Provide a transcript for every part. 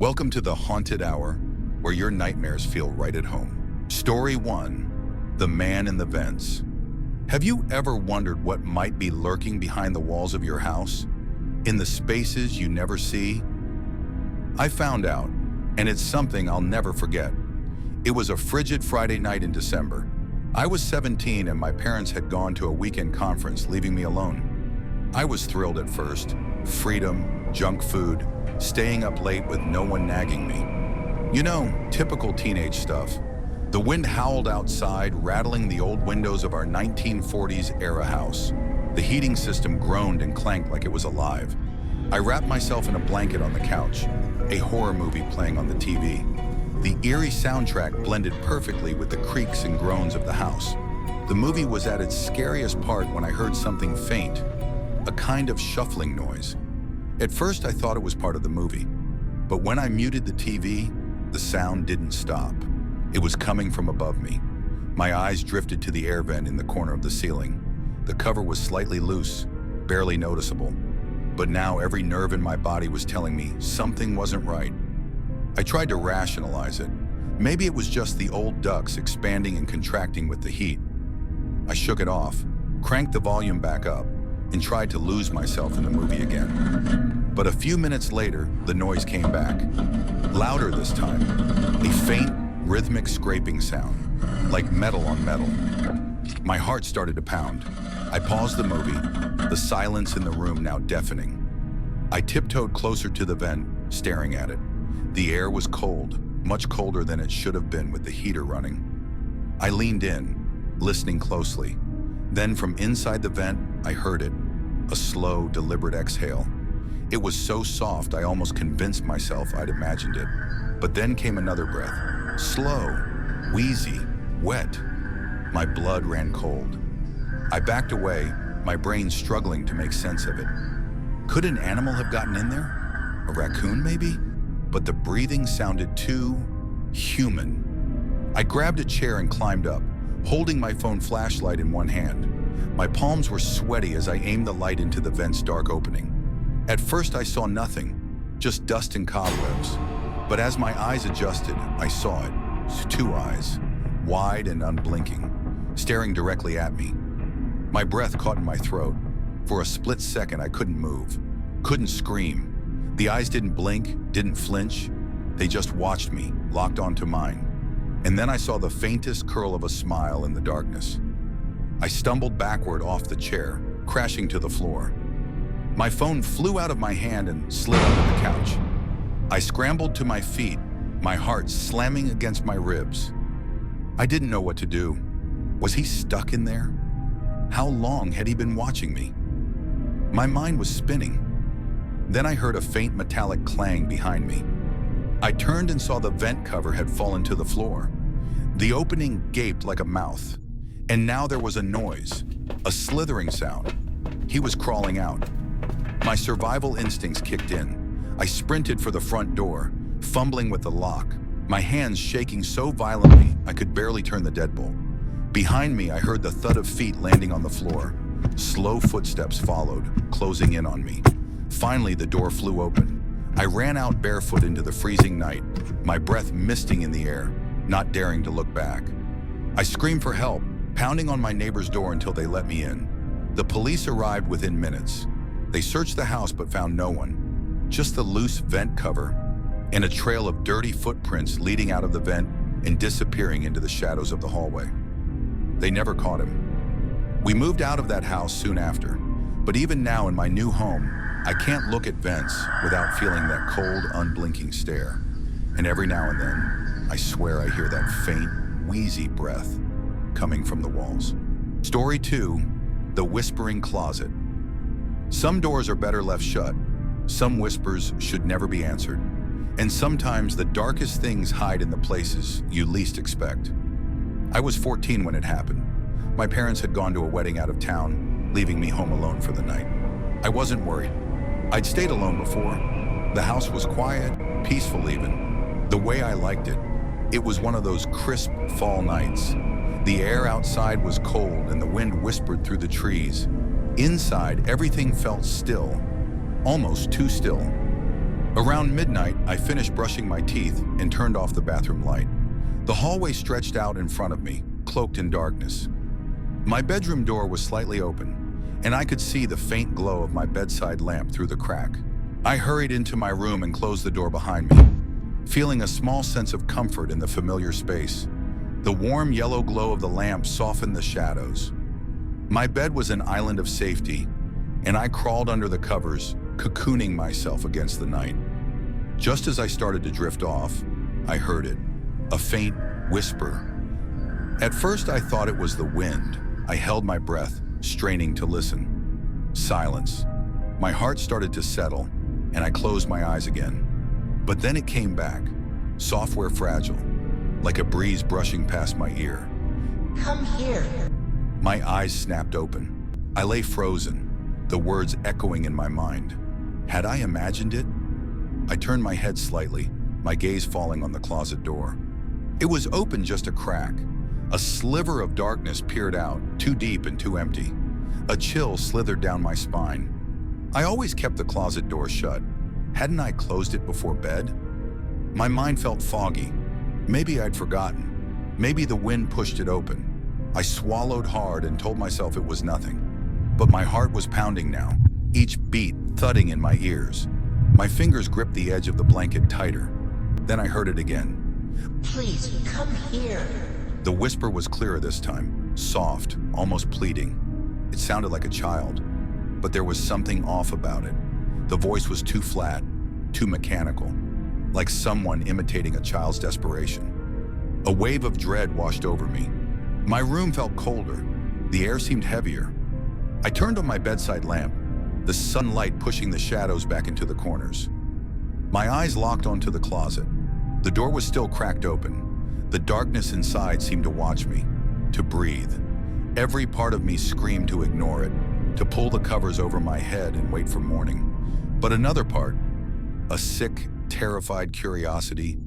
Welcome to the Haunted Hour, where your nightmares feel right at home. Story 1. The Man in the Vents. Have you ever wondered what might be lurking behind the walls of your house? In the spaces you never see? I found out, and it's something I'll never forget. It was a frigid Friday night in December. I was 17 and my parents had gone to a weekend conference, leaving me alone. I was thrilled at first. Freedom, junk food, staying up late with no one nagging me. You know, typical teenage stuff. The wind howled outside, rattling the old windows of our 1940s era house. The heating system groaned and clanked like it was alive. I wrapped myself in a blanket on the couch, a horror movie playing on the TV. The eerie soundtrack blended perfectly with the creaks and groans of the house. The movie was at its scariest part when I heard something faint, a kind of shuffling noise. At first I thought it was part of the movie, but when I muted the TV, the sound didn't stop. It was coming from above me. My eyes drifted to the air vent in the corner of the ceiling. The cover was slightly loose, barely noticeable, but now every nerve in my body was telling me something wasn't right. I tried to rationalize it. Maybe it was just the old ducts expanding and contracting with the heat. I shook it off, cranked the volume back up, and tried to lose myself in the movie again. But a few minutes later, the noise came back. Louder this time, a faint, rhythmic scraping sound, like metal on metal. My heart started to pound. I paused the movie, the silence in the room now deafening. I tiptoed closer to the vent, staring at it. The air was cold, much colder than it should have been with the heater running. I leaned in, listening closely. Then from inside the vent, I heard it, a slow, deliberate exhale. It was so soft I almost convinced myself I'd imagined it. But then came another breath, slow, wheezy, wet. My blood ran cold. I backed away, my brain struggling to make sense of it. Could an animal have gotten in there? A raccoon, maybe? But the breathing sounded too human. I grabbed a chair and climbed up, holding my phone flashlight in one hand. My palms were sweaty as I aimed the light into the vent's dark opening. At first I saw nothing, just dust and cobwebs. But as my eyes adjusted, I saw it. Two eyes, wide and unblinking, staring directly at me. My breath caught in my throat. For a split second I couldn't move, couldn't scream. The eyes didn't blink, didn't flinch. They just watched me, locked onto mine. And then I saw the faintest curl of a smile in the darkness. I stumbled backward off the chair, crashing to the floor. My phone flew out of my hand and slid onto the couch. I scrambled to my feet, my heart slamming against my ribs. I didn't know what to do. Was he stuck in there? How long had he been watching me? My mind was spinning. Then I heard a faint metallic clang behind me. I turned and saw the vent cover had fallen to the floor. The opening gaped like a mouth. And now there was a noise, a slithering sound. He was crawling out. My survival instincts kicked in. I sprinted for the front door, fumbling with the lock, my hands shaking so violently I could barely turn the deadbolt. Behind me, I heard the thud of feet landing on the floor. Slow footsteps followed, closing in on me. Finally, the door flew open. I ran out barefoot into the freezing night, my breath misting in the air, not daring to look back. I screamed for help, pounding on my neighbor's door until they let me in. The police arrived within minutes. They searched the house but found no one, just the loose vent cover and a trail of dirty footprints leading out of the vent and disappearing into the shadows of the hallway. They never caught him. We moved out of that house soon after, but even now in my new home, I can't look at vents without feeling that cold, unblinking stare. And every now and then, I swear I hear that faint, wheezy breath coming from the walls. Story 2, The Whispering Closet. Some doors are better left shut. Some whispers should never be answered. And sometimes the darkest things hide in the places you least expect. I was 14 when it happened. My parents had gone to a wedding out of town, leaving me home alone for the night. I wasn't worried. I'd stayed alone before. The house was quiet, peaceful even, the way I liked it. It was one of those crisp fall nights. The air outside was cold and the wind whispered through the trees. Inside, everything felt still, almost too still. Around midnight, I finished brushing my teeth and turned off the bathroom light. The hallway stretched out in front of me, cloaked in darkness. My bedroom door was slightly open, and I could see the faint glow of my bedside lamp through the crack. I hurried into my room and closed the door behind me, feeling a small sense of comfort in the familiar space. The warm yellow glow of the lamp softened the shadows. My bed was an island of safety, and I crawled under the covers, cocooning myself against the night. Just as I started to drift off, I heard it, a faint whisper. At first, I thought it was the wind. I held my breath, straining to listen. Silence. My heart started to settle, and I closed my eyes again. But then it came back, software fragile, like a breeze brushing past my ear. Come here. My eyes snapped open. I lay frozen, the words echoing in my mind. Had I imagined it? I turned my head slightly, my gaze falling on the closet door. It was open just a crack. A sliver of darkness peered out, too deep and too empty. A chill slithered down my spine. I always kept the closet door shut. Hadn't I closed it before bed? My mind felt foggy. Maybe I'd forgotten. Maybe the wind pushed it open. I swallowed hard and told myself it was nothing. But my heart was pounding now, each beat thudding in my ears. My fingers gripped the edge of the blanket tighter. Then I heard it again. Please, come here. The whisper was clearer this time, soft, almost pleading. It sounded like a child, but there was something off about it. The voice was too flat, too mechanical, like someone imitating a child's desperation. A wave of dread washed over me. My room felt colder. The air seemed heavier. I turned on my bedside lamp, the sunlight pushing the shadows back into the corners. My eyes locked onto the closet. The door was still cracked open. The darkness inside seemed to watch me, to breathe. Every part of me screamed to ignore it, to pull the covers over my head and wait for morning. But another part, a sick, terrified curiosity,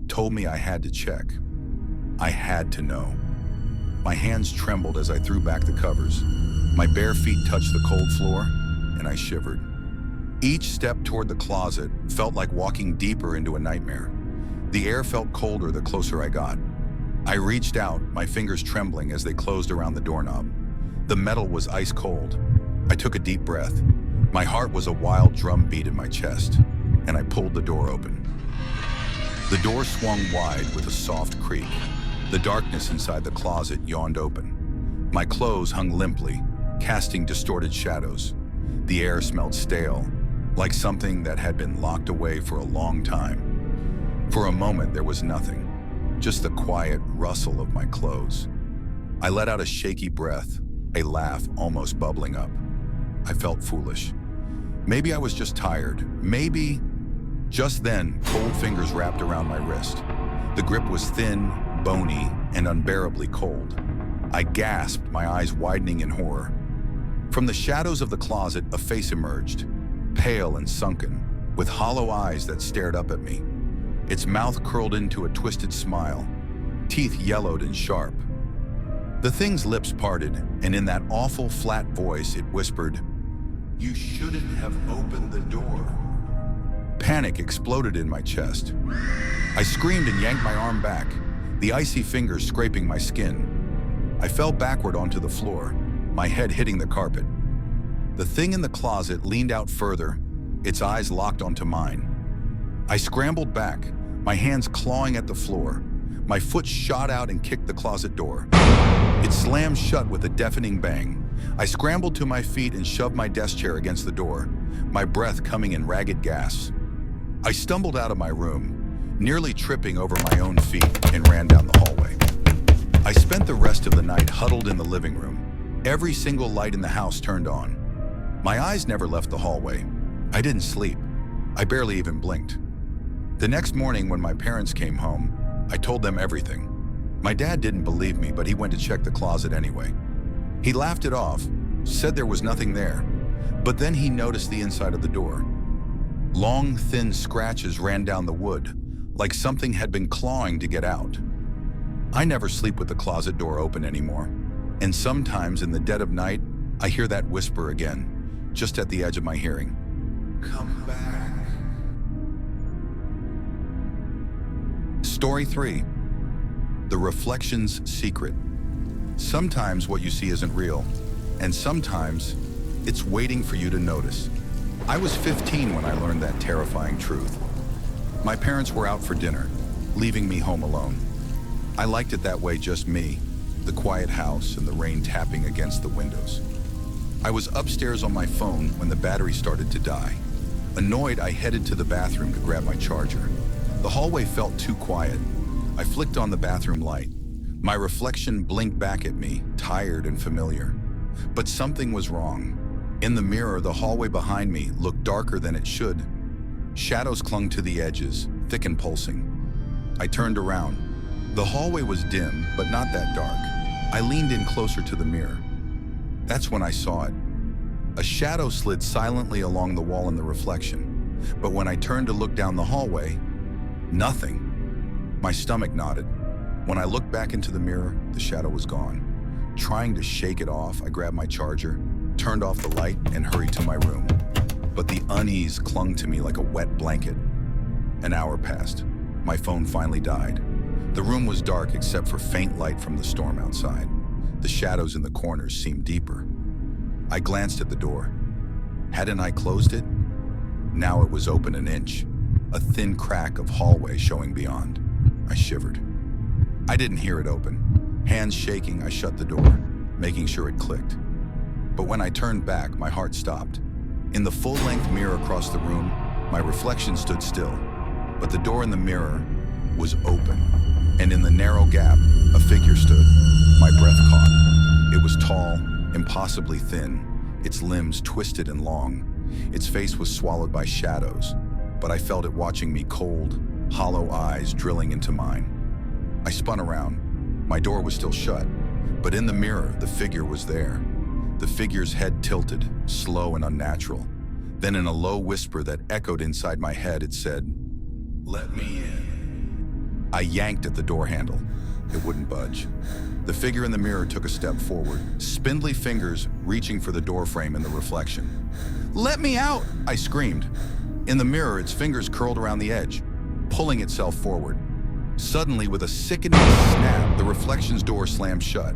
told me I had to check. I had to know. My hands trembled as I threw back the covers. My bare feet touched the cold floor, and I shivered. Each step toward the closet felt like walking deeper into a nightmare. The air felt colder the closer I got. I reached out, my fingers trembling as they closed around the doorknob. The metal was ice cold. I took a deep breath. My heart was a wild drum beat in my chest, and I pulled the door open. The door swung wide with a soft creak. The darkness inside the closet yawned open. My clothes hung limply, casting distorted shadows. The air smelled stale, like something that had been locked away for a long time. For a moment, there was nothing, just the quiet rustle of my clothes. I let out a shaky breath, a laugh almost bubbling up. I felt foolish. Maybe I was just tired. Maybe. Just then, cold fingers wrapped around my wrist. The grip was thin, bony, and unbearably cold. I gasped, my eyes widening in horror. From the shadows of the closet, a face emerged, pale and sunken, with hollow eyes that stared up at me. Its mouth curled into a twisted smile, teeth yellowed and sharp. The thing's lips parted, and in that awful, flat voice, it whispered, "You shouldn't have opened the door." Panic exploded in my chest. I screamed and yanked my arm back, the icy fingers scraping my skin. I fell backward onto the floor, my head hitting the carpet. The thing in the closet leaned out further, its eyes locked onto mine. I scrambled back, my hands clawing at the floor. My foot shot out and kicked the closet door. It slammed shut with a deafening bang. I scrambled to my feet and shoved my desk chair against the door, my breath coming in ragged gasps. I stumbled out of my room, nearly tripping over my own feet, and ran down the hallway. I spent the rest of the night huddled in the living room. Every single light in the house turned on. My eyes never left the hallway. I didn't sleep. I barely even blinked. The next morning when my parents came home, I told them everything. My dad didn't believe me, but he went to check the closet anyway. He laughed it off, said there was nothing there, but then he noticed the inside of the door. Long, thin scratches ran down the wood, like something had been clawing to get out. I never sleep with the closet door open anymore, and sometimes in the dead of night, I hear that whisper again, just at the edge of my hearing. "Come back." Story 3. The Reflection's Secret. Sometimes what you see isn't real, and sometimes it's waiting for you to notice. I was 15 when I learned that terrifying truth. My parents were out for dinner, leaving me home alone. I liked it that way, just me, the quiet house and the rain tapping against the windows. I was upstairs on my phone when the battery started to die. Annoyed, I headed to the bathroom to grab my charger. The hallway felt too quiet. I flicked on the bathroom light. My reflection blinked back at me, tired and familiar. But something was wrong. In the mirror, the hallway behind me looked darker than it should. Shadows clung to the edges, thick and pulsing. I turned around. The hallway was dim, but not that dark. I leaned in closer to the mirror. That's when I saw it. A shadow slid silently along the wall in the reflection. But when I turned to look down the hallway, nothing. My stomach knotted. When I looked back into the mirror, the shadow was gone. Trying to shake it off, I grabbed my charger, turned off the light, and hurried to my room. But the unease clung to me like a wet blanket. An hour passed. My phone finally died. The room was dark except for faint light from the storm outside. The shadows in the corners seemed deeper. I glanced at the door. Hadn't I closed it? Now it was open an inch, a thin crack of hallway showing beyond. I shivered. I didn't hear it open. Hands shaking, I shut the door, making sure it clicked. But when I turned back, my heart stopped. In the full-length mirror across the room, my reflection stood still, but the door in the mirror was open, and in the narrow gap, a figure stood. My breath caught. It was tall, impossibly thin, its limbs twisted and long. Its face was swallowed by shadows, but I felt it watching me, cold, hollow eyes drilling into mine. I spun around. My door was still shut, but in the mirror, the figure was there. The figure's head tilted, slow and unnatural. Then in a low whisper that echoed inside my head, it said, "Let me in." I yanked at the door handle. It wouldn't budge. The figure in the mirror took a step forward, spindly fingers reaching for the door frame in the reflection. "Let me out!" I screamed. In the mirror, its fingers curled around the edge, pulling itself forward. Suddenly, with a sickening snap, the reflection's door slammed shut.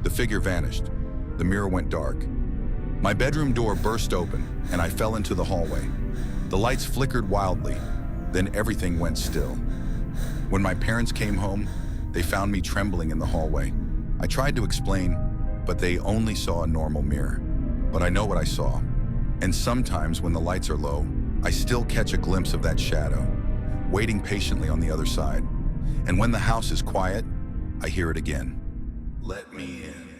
The figure vanished. The mirror went dark. My bedroom door burst open, and I fell into the hallway. The lights flickered wildly, then everything went still. When my parents came home, they found me trembling in the hallway. I tried to explain, but they only saw a normal mirror. But I know what I saw. And sometimes when the lights are low, I still catch a glimpse of that shadow, waiting patiently on the other side. And when the house is quiet, I hear it again. "Let me in."